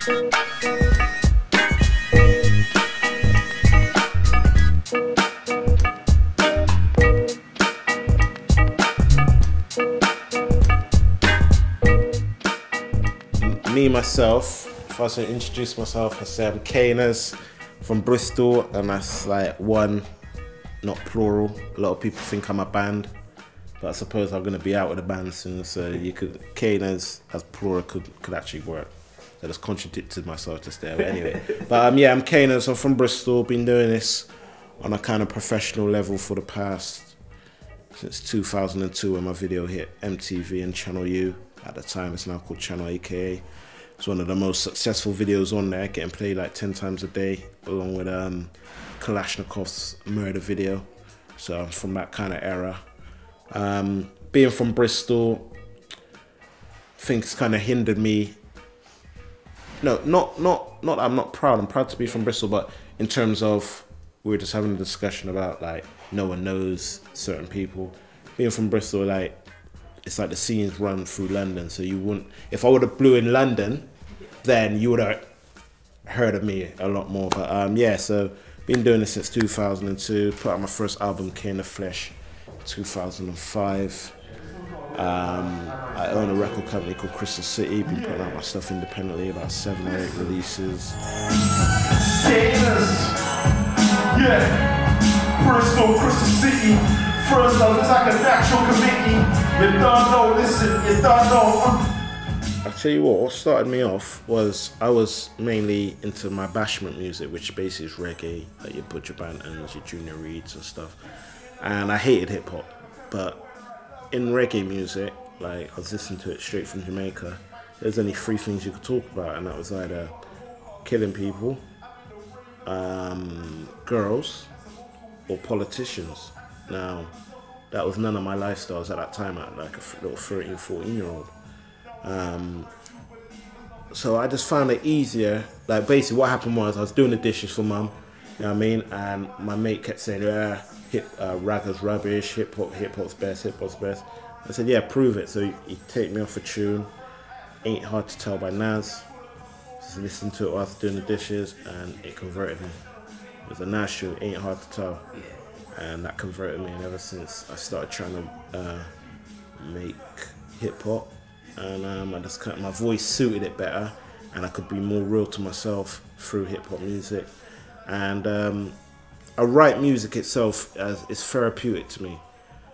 Me, myself, if I was to introduce myself, I say I'm Ners from Bristol, and that's like one, not plural. A lot of people think I'm a band, but I suppose I'm going to be out with a band soon, so you could, Ners as plural could actually work. So I just contradicted myself just there, but anyway. But yeah, I'm Ners, I'm from Bristol, been doing this on a kind of professional level for the past, since 2002 when my video hit MTV and Channel U. At the time, it's now called Channel AKA. It's one of the most successful videos on there, getting played like 10 times a day, along with Kalashnikov's Murder video. So I'm from that kind of era. Being from Bristol, I think it's kind of hindered me. No, not that I'm not proud. I'm proud to be from Bristol, but in terms of, we were just having a discussion about like no one knows certain people. Being from Bristol, like, it's like the scenes run through London, so you wouldn't, if I would have blew in London, then you would have heard of me a lot more. But yeah, so been doing this since 2002, put out my first album, K in the Flesh, 2005. I own a record company called Krissy City, been putting out my stuff independently, about 7 or 8 releases. Yeah, Bristol, Krissy City. First love is like a natural committee. You don't know, listen, you don't know. I'll tell you what started me off was I was mainly into my bashment music, which basically is reggae, like your Butcher Bantons, your Junior Reeds and stuff. And I hated hip hop, but in reggae music, like I was listening to it straight from Jamaica, there's only 3 things you could talk about, and that was either killing people, girls, or politicians. Now, that was none of my lifestyles at that time, at like a little 13, 14-year-old. So I just found it easier. Like basically what happened was I was doing the dishes for mum, you know what I mean? And my mate kept saying, yeah, ragga's rubbish, hip-hop's best, hip-hop's best. I said, yeah, prove it. So he take me off a tune, Ain't Hard to Tell by Nas. Just listened to it while I was doing the dishes, and it converted me. It was a Nas tune, Ain't Hard to Tell. And that converted me, and ever since I started trying to make hip hop, and I just my voice suited it better, and I could be more real to myself through hip hop music. And I write music itself as it's therapeutic to me.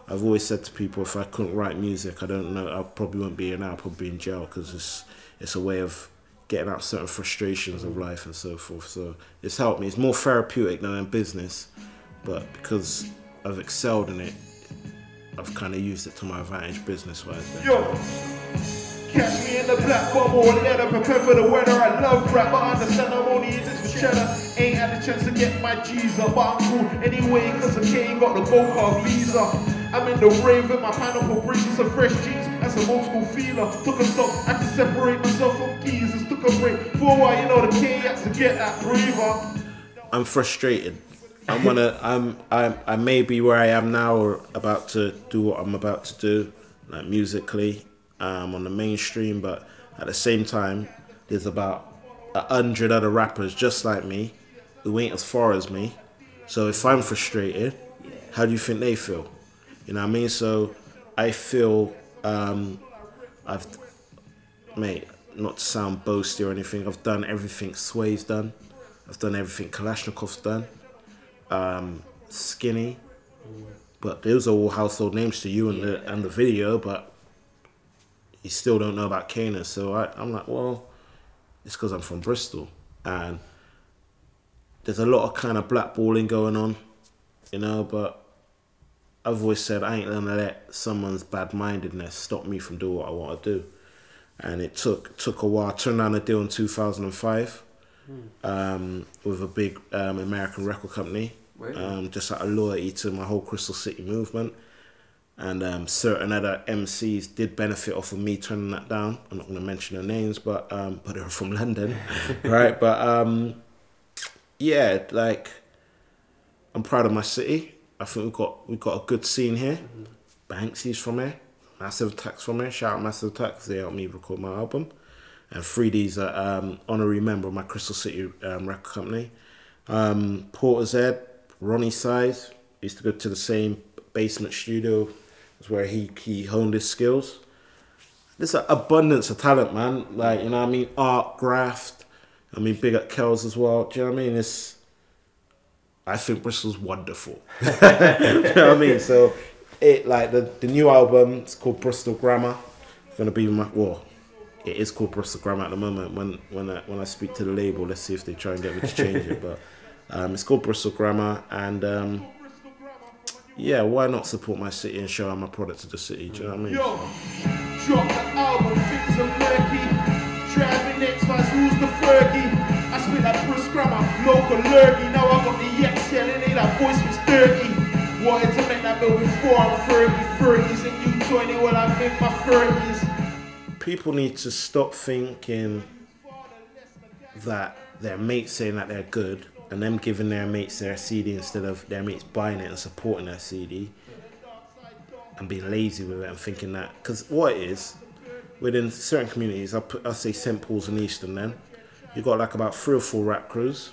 I've always said to people, if I couldn't write music, I don't know, I probably wouldn't be here now. I'd probably be in jail, because it's a way of getting out certain frustrations of life and so forth. So it's helped me. It's more therapeutic than in business. But because I've excelled in it, I've kind of used it to my advantage business-wise. Yo, catch me in the black bubble and let her prepare for the weather. I love rap, but I understand I'm only in this for cheddar. Ain't had the chance to get my G's up, but I'm cool anyway, cause I ain't got the gold card visa. I'm in the rave with my pineapple bricks, some fresh jeans and some old school feeler. Took a stop, had to separate myself from geezers. Took a break for a while, you know the K had to get that breather. I'm frustrated. I may be where I am now, or about to do what I'm about to do, like musically, on the mainstream, but at the same time, there's about 100 other rappers just like me, who ain't as far as me. So if I'm frustrated, how do you think they feel? You know what I mean? So I feel, mate, not to sound boasty or anything, I've done everything Sway's done. I've done everything Kalashnikov's done. Skinny, but those are all household names to you and the video, but you still don't know about Ners. So I'm like, well, it's because I'm from Bristol, and there's a lot of kind of blackballing going on, you know, but I've always said I ain't gonna let someone's bad-mindedness stop me from doing what I want to do. And it took a while. I turned down a deal in 2005 with a big American record company. Just out of loyalty to my whole Krissy City movement, and certain other MCs did benefit off of me turning that down. I'm not going to mention their names, but they're from London, right? But yeah, like, I'm proud of my city. I think we've got a good scene here. Banksy's from here, Massive Attack's from here. Shout out Massive Attack, 'cause they helped me record my album. And 3D's an honorary member of my Crystal City record company. Poulter Z, Ronnie Size, used to go to the same basement studio as where he honed his skills. There's an abundance of talent, man. Like, you know what I mean? Art, graft. I mean, big at Kells as well. Do you know what I mean? I think Bristol's wonderful. Do you know what I mean? So, the new album, it's called Bristol Grammar. It's going to be it is called Bristol Grammar at the moment. When I speak to the label, let's see if they try and get me to change it. But it's called Bristol Grammar, and yeah, why not support my city and show my product to the city? Do you know what I mean? Yo, drop the album, things are murky. Driving next Vice, who's the Fergie? I spit that Bristol Grammar, local lurgy. Now I got the XLR, and that voice was dirty. Wanted to make that bill before I'm 30s, and you 20 when I'm in my 30s. People need to stop thinking that their mates saying that they're good and them giving their mates their CD instead of their mates buying it and supporting their CD, and being lazy with it and thinking that, because what it is, within certain communities, I'll say St. Paul's and Easton, then you've got like about 3 or 4 rap crews.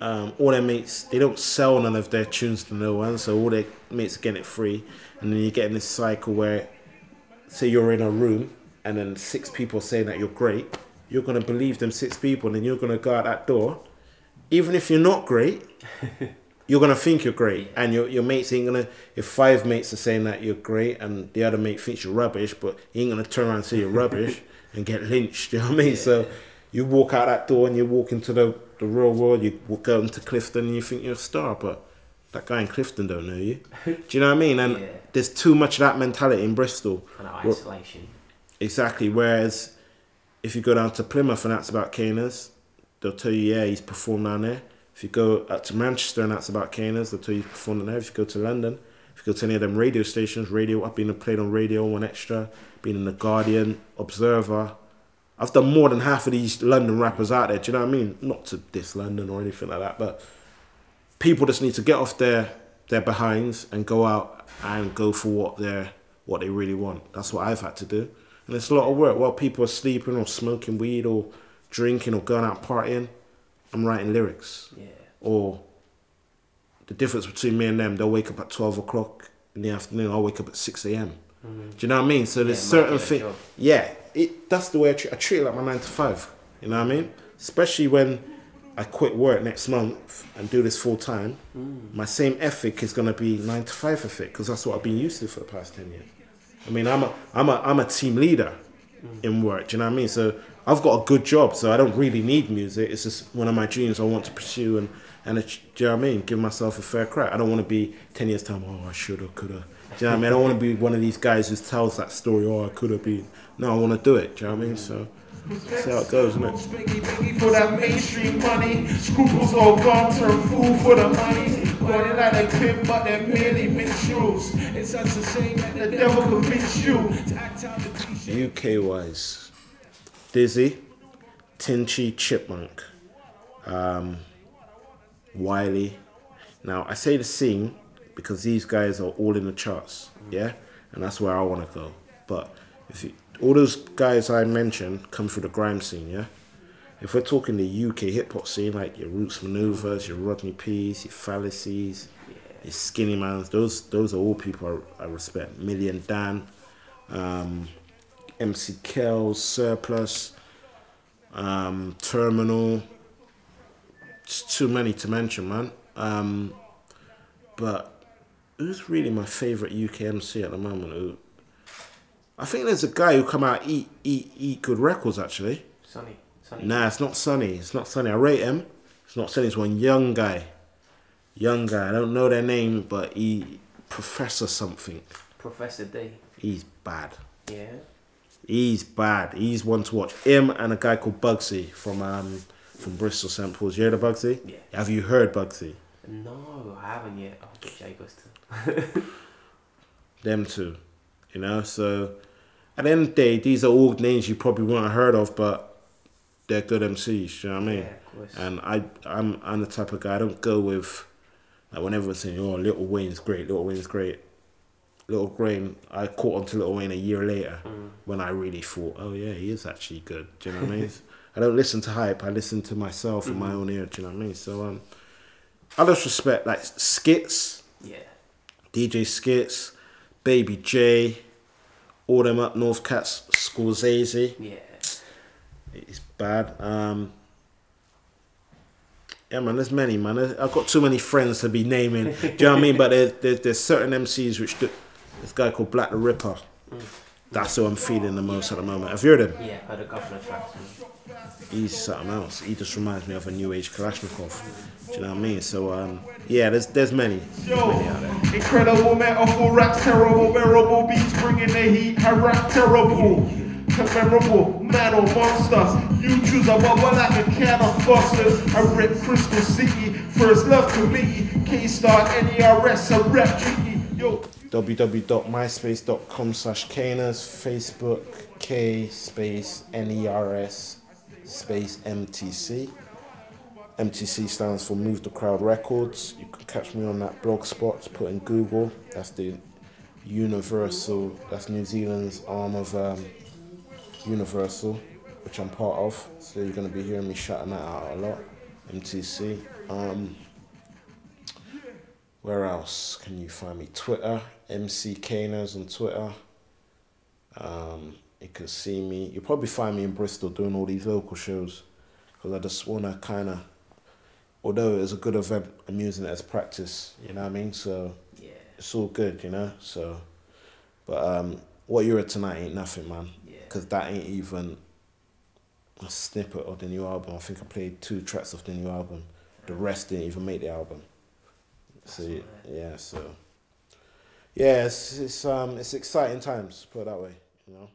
All their mates, they don't sell none of their tunes to no one, so all their mates are getting it free, and then you get in this cycle where, say you're in a room and then 6 people are saying that you're great, you're going to believe them 6 people, and then you're going to go out that door. Even if you're not great, you're going to think you're great. And your mates ain't going to, if 5 mates are saying that you're great and the other mate thinks you're rubbish, but he ain't going to turn around and say you're rubbish and get lynched, you know what I mean? Yeah. So you walk out that door and you walk into the real world, you go into Clifton and you think you're a star, but that guy in Clifton don't know you. Do you know what I mean? And there's too much of that mentality in Bristol. Kind of isolation. Exactly. Whereas if you go down to Plymouth and that's about Caners, they'll tell you, yeah, he's performed down there. If you go up to Manchester and that's about Caners, they'll tell you he's performed down there. If you go to London, if you go to any of them radio stations, I've been played on Radio 1 Extra, been in The Guardian, Observer. I've done more than half of these London rappers out there, do you know what I mean? Not to diss London or anything like that, but people just need to get off their behinds and go out and go for what they really want. That's what I've had to do. And it's a lot of work. While people are sleeping or smoking weed or drinking or going out partying, I'm writing lyrics. Yeah. Or the difference between me and them, they'll wake up at 12 o'clock in the afternoon, I'll wake up at 6 a.m. Mm-hmm. Do you know what I mean? So there's certain things. Yeah, that's the way I treat it, like my 9 to 5. You know what I mean? Especially when I quit work next month and do this full time, my same ethic is going to be 9 to 5 ethic, because that's what I've been used to for the past 10 years. I mean, I'm a team leader in work. Do you know what I mean? So I've got a good job, so I don't really need music. It's just one of my dreams I want to pursue, and do you know what I mean? Give myself a fair crack. I don't want to be 10 years time, oh, I shoulda, coulda. Do you know what I mean? I don't want to be one of these guys who tells that story, oh, I coulda been. No, I want to do it. Do you know what I mean? So that's how it goes, isn't it? For that mainstream money, scruples all gone, turn fool for the money. Going like a pimp, but they're merely minstrels. It's such a shame that the devil convinced you to act out the UK wise, Dizzy, Tinchy, Chipmunk, Wiley. Now I say the scene because these guys are all in the charts, yeah, and that's where I want to go. But all those guys I mentioned come through the grime scene, yeah. If we're talking the UK hip hop scene, like your Roots Maneuvers, your Rodney P's, your Fallacies, your Skinny Mans, those are all people I respect. Million Dan, MC Kells, Surplus, Terminal. It's too many to mention, man. But who's really my favourite UK MC at the moment? I think there's a guy who come out eat good records, actually. Sonny. Nah, it's not Sonny. It's not Sonny. I rate him. It's not Sonny. It's one young guy. I don't know their name, but Professor something. Professor D. He's bad. Yeah. He's bad. He's one to watch. Him and a guy called Bugsy from Bristol, St. Paul's. You heard of Bugsy? Yeah. Have you heard Bugsy? No, I haven't yet. I'll get Jagos too. Them two. You know, so at the end of the day, these are all names you probably won't have heard of, but they're good MCs, you know what I mean? Yeah, of course. And I'm the type of guy, I don't go with, like when everyone's saying, oh, Lil Wayne's great. Little Grain, I caught on to Lil Wayne a year later when I really thought, oh yeah, he is actually good. Do you know what I mean? I don't listen to hype. I listen to myself in my own ear. Do you know what I mean? So I just respect like Skits, DJ Skits, Baby J, all them up north cats, Scorsese. Yeah, it's bad. Yeah, man, there's many, man. I've got too many friends to be naming. Do you know what I mean? But there's certain MCs which do. This guy called Black the Ripper. That's who I'm feeling the most at the moment. Have you heard him? Yeah, I've heard a couple of tracks. He's something else. He just reminds me of a new age Kalashnikov. Do you know what I mean? So yeah, there's many. There's many out there. Incredible metaphor, rap terrible, memorable beats bringing the heat. I rap terrible. Memorable, man or monster. You choose a bubble like a can of Fosters. I rip Crystal City, First Love Committee, K-Star, NERS, I rap GE. Yo. www.myspace.com/Kaners, Facebook K_NERS_MTC. MTC stands for Move the Crowd Records. You can catch me on that blog spot. Put in Google. That's the Universal. That's New Zealand's arm of Universal, which I'm part of. So you're gonna be hearing me shouting that out a lot. MTC. Where else can you find me? Twitter, MC Kaners on Twitter. You can see me. You'll probably find me in Bristol doing all these local shows because I just want to kind of, although it's a good event, I'm using it as practice, you know what I mean? So it's all good, you know? So, but what you heard tonight ain't nothing, man, because that ain't even a snippet of the new album. I think I played 2 tracks of the new album. The rest didn't even make the album. So yeah, so yeah, it's exciting times, put it that way, you know.